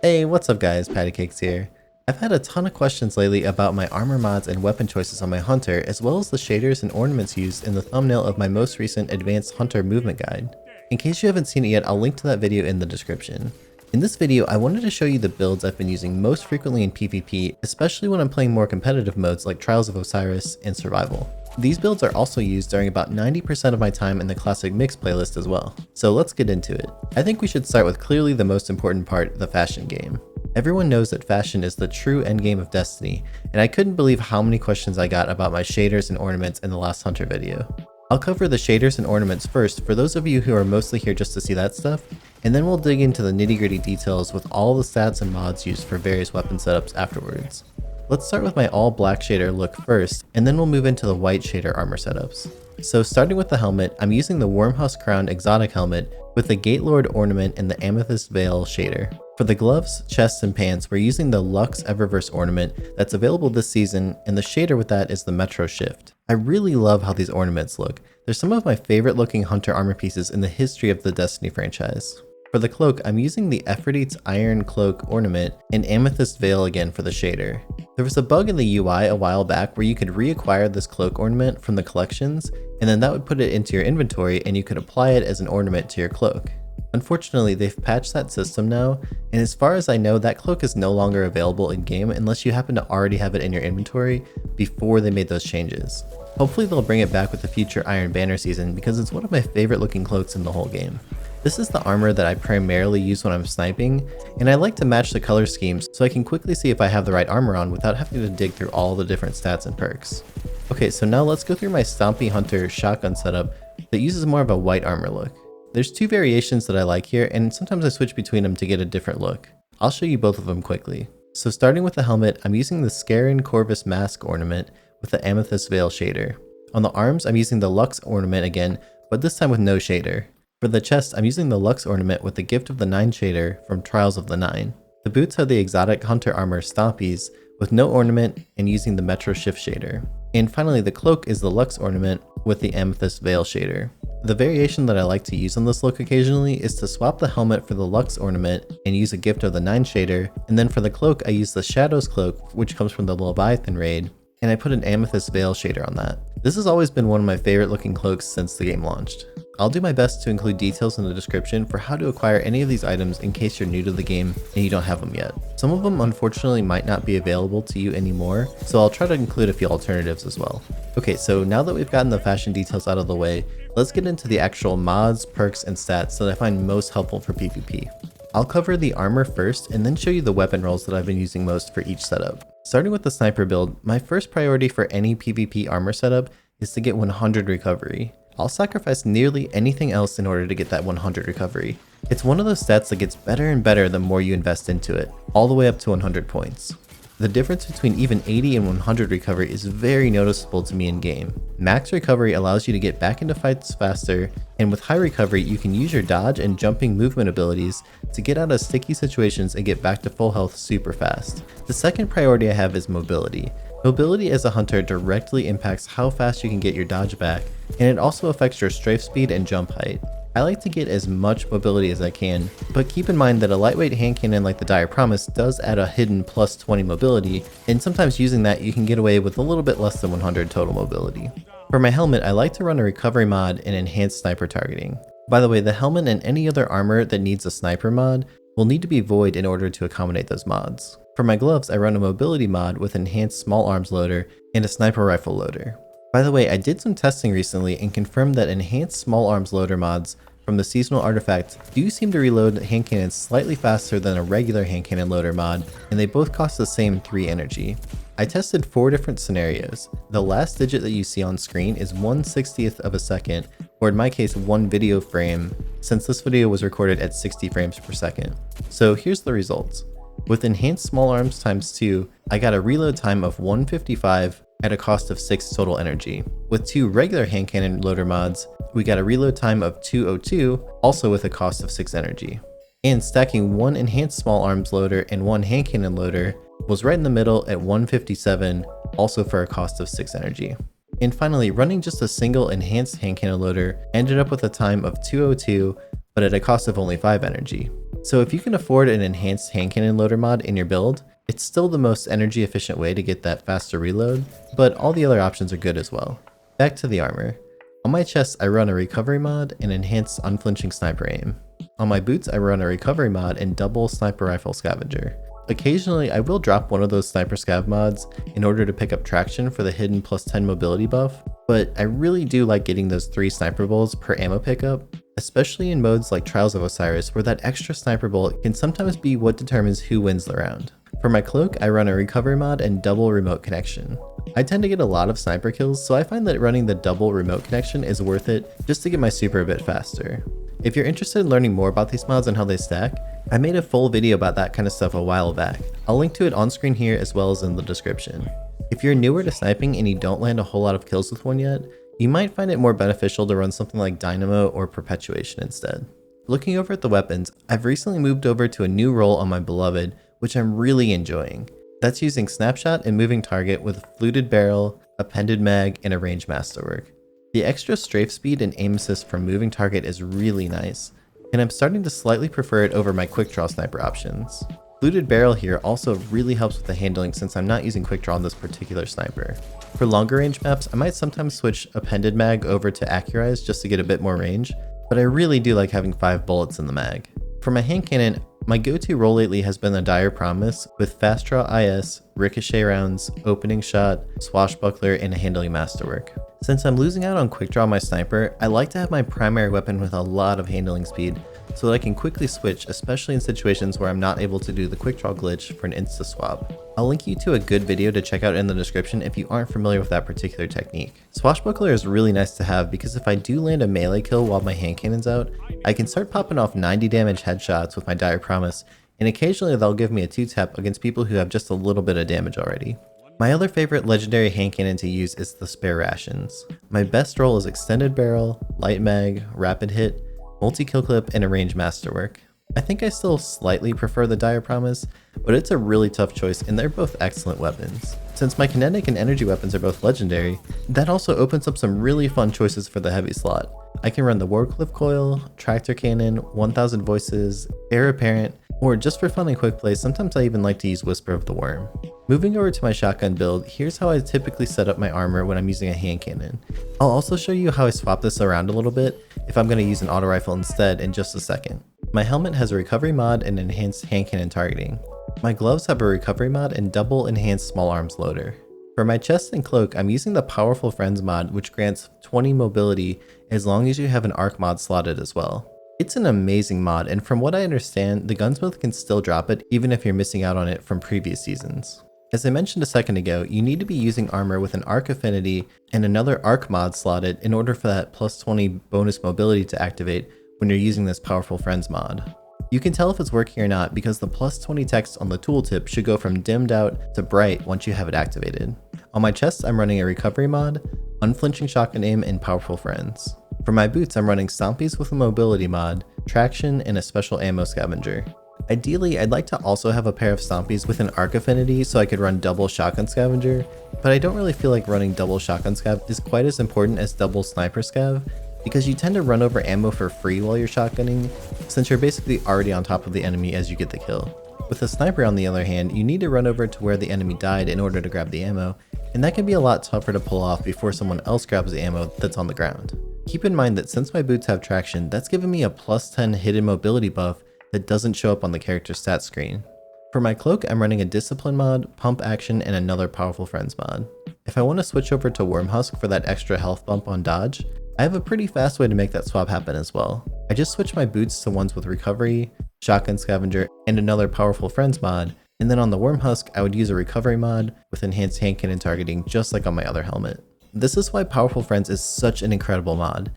Hey, what's up guys, Pattycakes here. I've had a ton of questions lately about my armor mods and weapon choices on my hunter, as well as the shaders and ornaments used in the thumbnail of my most recent advanced hunter movement guide. In case you haven't seen it yet, I'll link to that video in the description. In this video, I wanted to show you the builds I've been using most frequently in PvP, especially when I'm playing more competitive modes like Trials of Osiris and Survival. These builds are also used during about 90% of my time in the classic mix playlist as well. So let's get into it. I think we should start with clearly the most important part, the fashion game. Everyone knows that fashion is the true endgame of Destiny, and I couldn't believe how many questions I got about my shaders and ornaments in the last hunter video. I'll cover the shaders and ornaments first for those of you who are mostly here just to see that stuff, and then we'll dig into the nitty-gritty details with all the stats and mods used for various weapon setups afterwards. Let's start with my all black shader look first, and then we'll move into the white shader armor setups. So starting with the helmet, I'm using the WORMHUSK crowned exotic helmet with the Gatelord ornament and the Amethyst veil shader. For the gloves, chests, and pants, we're using the Luxe Eververse ornament that's available this season, and the shader with that is the Metro Shift. I really love how these ornaments look. They're some of my favorite looking hunter armor pieces in the history of the Destiny franchise. For the cloak, I'm using the Efrideet's Iron Cloak ornament and Amethyst veil again for the shader. There was a bug in the UI a while back where you could reacquire this cloak ornament from the collections, and then that would put it into your inventory and you could apply it as an ornament to your cloak. Unfortunately, they've patched that system now, and as far as I know, that cloak is no longer available in-game unless you happen to already have it in your inventory before they made those changes. Hopefully they'll bring it back with the future Iron Banner season because it's one of my favorite looking cloaks in the whole game. This is the armor that I primarily use when I'm sniping, and I like to match the color schemes so I can quickly see if I have the right armor on without having to dig through all the different stats and perks. Okay, so now let's go through my Stompy Hunter shotgun setup that uses more of a white armor look. There's two variations that I like here, and sometimes I switch between them to get a different look. I'll show you both of them quickly. So starting with the helmet, I'm using the Scarin Corvus mask ornament with the Amethyst veil shader. On the arms, I'm using the Luxe ornament again, but this time with no shader. For the chest, I'm using the Luxe ornament with the Gift of the Nine shader from Trials of the Nine. The boots are the exotic hunter armor Stompies with no ornament and using the Metro Shift shader. And finally, the cloak is the Luxe ornament with the Amethyst veil shader. The variation that I like to use on this look occasionally is to swap the helmet for the Luxe ornament and use a Gift of the Nine shader, and then for the cloak I use the Shadows cloak, which comes from the Leviathan raid, and I put an Amethyst veil shader on that. This has always been one of my favorite looking cloaks since the game launched. I'll do my best to include details in the description for how to acquire any of these items in case you're new to the game and you don't have them yet. Some of them unfortunately might not be available to you anymore, so I'll try to include a few alternatives as well. Okay, so now that we've gotten the fashion details out of the way, let's get into the actual mods, perks, and stats that I find most helpful for PvP. I'll cover the armor first and then show you the weapon rolls that I've been using most for each setup. Starting with the sniper build, my first priority for any PvP armor setup is to get 100 recovery. I'll sacrifice nearly anything else in order to get that 100 recovery. It's one of those stats that gets better and better the more you invest into it, all the way up to 100 points. The difference between even 80 and 100 recovery is very noticeable to me in game. Max recovery allows you to get back into fights faster, and with high recovery you can use your dodge and jumping movement abilities to get out of sticky situations and get back to full health super fast. The second priority I have is mobility. Mobility as a hunter directly impacts how fast you can get your dodge back, and it also affects your strafe speed and jump height. I like to get as much mobility as I can, but keep in mind that a lightweight hand cannon like the Dire Promise does add a hidden plus 20 mobility, and sometimes using that you can get away with a little bit less than 100 total mobility. For my helmet, I like to run a recovery mod and enhanced sniper targeting. By the way, the helmet and any other armor that needs a sniper mod will need to be void in order to accommodate those mods. For my gloves, I run a mobility mod with enhanced small arms loader and a sniper rifle loader. By the way, I did some testing recently and confirmed that enhanced small arms loader mods from the seasonal artifacts do seem to reload hand cannons slightly faster than a regular hand cannon loader mod, and they both cost the same 3 energy. I tested 4 different scenarios. The last digit that you see on screen is 1/60th of a second, or in my case 1 video frame, since this video was recorded at 60 frames per second. So here's the results. With enhanced small arms times 2, I got a reload time of 155 at a cost of 6 total energy. With 2 regular hand cannon loader mods, we got a reload time of 202, also with a cost of 6 energy. And stacking 1 enhanced small arms loader and 1 hand cannon loader was right in the middle at 157, also for a cost of 6 energy. And finally, running just a single enhanced hand cannon loader ended up with a time of 202, but at a cost of only 5 energy. So if you can afford an enhanced hand cannon loader mod in your build, it's still the most energy efficient way to get that faster reload, but all the other options are good as well. Back to the armor. On my chest I run a recovery mod and enhanced unflinching sniper aim. On my boots I run a recovery mod and double sniper rifle scavenger. Occasionally I will drop one of those sniper scav mods in order to pick up traction for the hidden plus 10 mobility buff, but I really do like getting those 3 sniper bolts per ammo pickup, especially in modes like Trials of Osiris where that extra sniper bolt can sometimes be what determines who wins the round. For my cloak I run a recovery mod and double remote connection. I tend to get a lot of sniper kills, so I find that running the double remote connection is worth it just to get my super a bit faster. If you're interested in learning more about these mods and how they stack, I made a full video about that kind of stuff a while back. I'll link to it on screen here as well as in the description. If you're newer to sniping and you don't land a whole lot of kills with one yet, you might find it more beneficial to run something like Dynamo or Perpetuation instead. Looking over at the weapons, I've recently moved over to a new role on my beloved, which I'm really enjoying. That's using Snapshot and Moving Target with a fluted barrel, appended mag, and a range masterwork. The extra strafe speed and aim assist from Moving Target is really nice, and I'm starting to slightly prefer it over my QuickDraw sniper options. Fluted barrel here also really helps with the handling since I'm not using QuickDraw on this particular sniper. For longer range maps, I might sometimes switch appended mag over to Accurize just to get a bit more range, but I really do like having 5 bullets in the mag. For my hand cannon, my go-to role lately has been the Dire Promise with Fast Draw IS, Ricochet rounds, Opening Shot, Swashbuckler, and a Handling Masterwork. Since I'm losing out on quick draw my sniper, I like to have my primary weapon with a lot of handling speed so that I can quickly switch, especially in situations where I'm not able to do the quick draw glitch for an insta swap. I'll link you to a good video to check out in the description if you aren't familiar with that particular technique. Swashbuckler is really nice to have because if I do land a melee kill while my hand cannon's out, I can start popping off 90 damage headshots with my Dire Promise, and occasionally they'll give me a 2-tap against people who have just a little bit of damage already. My other favorite legendary hand cannon to use is the spare rations. My best role is extended barrel, light mag, rapid hit, multi-kill clip, and a range masterwork. I think I still slightly prefer the Dire Promise, but it's a really tough choice and they're both excellent weapons. Since my kinetic and energy weapons are both legendary, that also opens up some really fun choices for the heavy slot. I can run the Warcliffe Coil, Tractor Cannon, 1000 Voices, Heir Apparent, or just for fun and quick play, sometimes I even like to use Whisper of the Worm. Moving over to my shotgun build, here's how I typically set up my armor when I'm using a hand cannon. I'll also show you how I swap this around a little bit if I'm going to use an auto rifle instead in just a second. My helmet has a recovery mod and enhanced hand cannon targeting. My gloves have a recovery mod and double enhanced small arms loader. For my chest and cloak, I'm using the Powerful Friends mod, which grants 20 mobility as long as you have an arc mod slotted as well. It's an amazing mod, and from what I understand, the gunsmith can still drop it even if you're missing out on it from previous seasons. As I mentioned a second ago, you need to be using armor with an arc affinity and another arc mod slotted in order for that plus 20 bonus mobility to activate when you're using this Powerful Friends mod. You can tell if it's working or not because the plus 20 text on the tooltip should go from dimmed out to bright once you have it activated. On my chest, I'm running a recovery mod, unflinching shotgun aim, and Powerful Friends. For my boots, I'm running Stompies with a mobility mod, traction, and a special ammo scavenger. Ideally, I'd like to also have a pair of Stompies with an arc affinity so I could run double shotgun scavenger, but I don't really feel like running double shotgun scav is quite as important as double sniper scav because you tend to run over ammo for free while you're shotgunning since you're basically already on top of the enemy as you get the kill. With a sniper on the other hand, you need to run over to where the enemy died in order to grab the ammo, and that can be a lot tougher to pull off before someone else grabs the ammo that's on the ground. Keep in mind that since my boots have traction, that's giving me a plus 10 hidden mobility buff that doesn't show up on the character's stat screen. For my cloak, I'm running a discipline mod, pump action, and another Powerful Friends mod. If I want to switch over to WORMHUSK for that extra health bump on dodge, I have a pretty fast way to make that swap happen as well. I just switch my boots to ones with recovery, shotgun scavenger, and another Powerful Friends mod, and then on the WORMHUSK, I would use a recovery mod with enhanced hand cannon targeting just like on my other helmet. This is why Powerful Friends is such an incredible mod.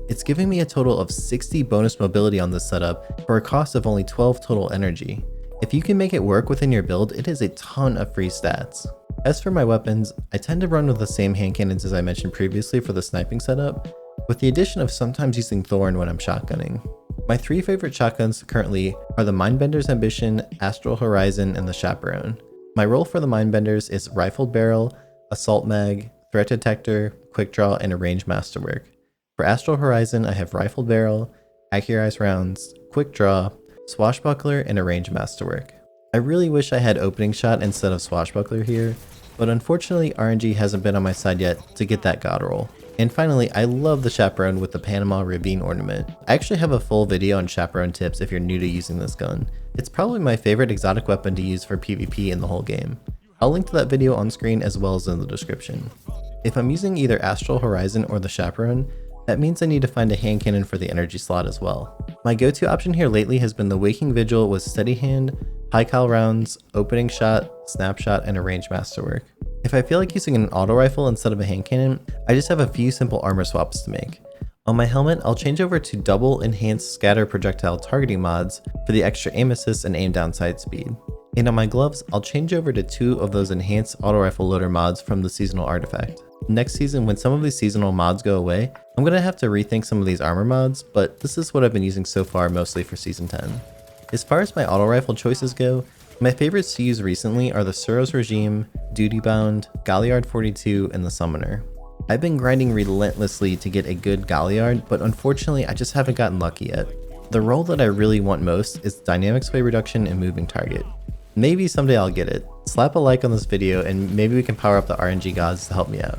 It's giving me a total of 60 bonus mobility on this setup for a cost of only 12 total energy. If you can make it work within your build, it is a ton of free stats. As for my weapons, I tend to run with the same hand cannons as I mentioned previously for the sniping setup, with the addition of sometimes using Thorn when I'm shotgunning. My 3 favorite shotguns currently are the Mindbender's Ambition, Astral Horizon, and the Chaperone. My role for the Mindbenders is Rifled Barrel, Assault Mag, Threat Detector, Quick Draw, and a Range Masterwork. For Astral Horizon, I have Rifled Barrel, Accurized Rounds, Quick Draw, Swashbuckler, and a Range Masterwork. I really wish I had Opening Shot instead of Swashbuckler here, but unfortunately RNG hasn't been on my side yet to get that god roll. And finally, I love the Chaperone with the Panama Ravine ornament. I actually have a full video on Chaperone tips if you're new to using this gun. It's probably my favorite exotic weapon to use for PvP in the whole game. I'll link to that video on screen as well as in the description. If I'm using either Astral Horizon or the Chaperone, that means I need to find a hand cannon for the energy slot as well. My go-to option here lately has been the Waking Vigil with Steady Hand, High Cal rounds, Opening Shot, Snapshot, and a Range Masterwork. If I feel like using an auto rifle instead of a hand cannon, I just have a few simple armor swaps to make. On my helmet, I'll change over to double enhanced scatter projectile targeting mods for the extra aim assist and aim down sight speed. And on my gloves, I'll change over to 2 of those enhanced auto rifle loader mods from the seasonal artifact. Next season, when some of these seasonal mods go away, I'm going to have to rethink some of these armor mods, but this is what I've been using so far mostly for season 10. As far as my auto rifle choices go, my favorites to use recently are the Suros Regime, Duty Bound, Galliard 42, and the Summoner. I've been grinding relentlessly to get a good Galliard, but unfortunately I just haven't gotten lucky yet. The role that I really want most is Dynamic Sway Reduction and Moving Target. Maybe someday I'll get it. Slap a like on this video and maybe we can power up the RNG gods to help me out.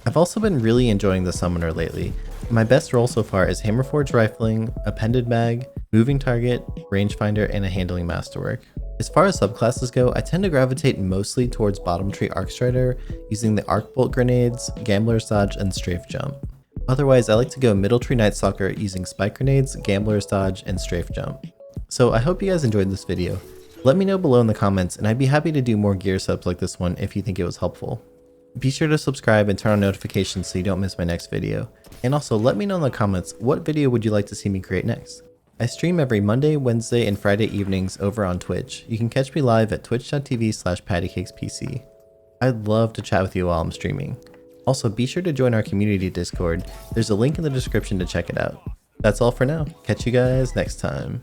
I've also been really enjoying the Summoner lately. My best role so far is Hammerforge Rifling, Appended Mag, Moving Target, Rangefinder, and a Handling Masterwork. As far as subclasses go, I tend to gravitate mostly towards Bottom Tree Arc Strider, using the Arc Bolt Grenades, Gambler's Dodge, and Strafe Jump. Otherwise, I like to go Middle Tree Nightstalker using Spike Grenades, Gambler's Dodge, and Strafe Jump. So I hope you guys enjoyed this video. Let me know below in the comments, and I'd be happy to do more gear subs like this one if you think it was helpful. Be sure to subscribe and turn on notifications so you don't miss my next video. And also let me know in the comments what video would you like to see me create next. I stream every Monday, Wednesday, and Friday evenings over on Twitch. You can catch me live at twitch.tv/pattycakespc. I'd love to chat with you while I'm streaming. Also, be sure to join our community Discord. There's a link in the description to check it out. That's all for now. Catch you guys next time.